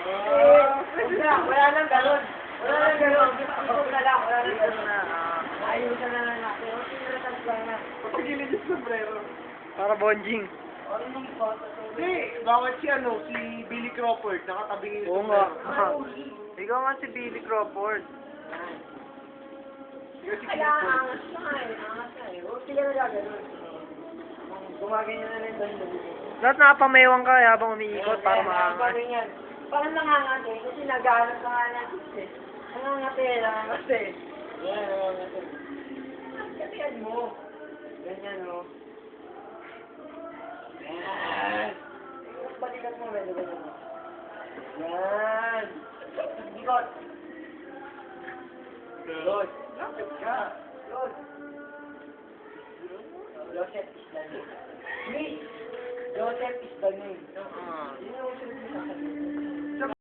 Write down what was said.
Wala nang galon. Wala nang galon. Ikot na lang. Wala nang galon na. Ayusan na lang natin. Tinatag lang na. Pagilid yung sombrero. Para bonjing. Hindi, bawat si si Billy Crawford, nakatabing yung Oo nga. sombrero. Ikaw nga si Billy Crawford. Yung si Kaya Crawford. angas na eh. Angas na eh. Huwag sila na gagawin. Gumaganyan na rin doon. Lahat nakapamewang ka habang umiikot para maangat. Yan. Parang nangangat eh. Kasi naghanap ka nga ng tips eh. Nangangat eh. Nangangat eh. Yan, nangangat eh. Katiyan mo. Ganyan o. Yan. Balikan mo. Balikan mo. Yan. Ikot. Lord. Lapit ka. Lord. Joseph is the name. Joseph is the name. Yun yung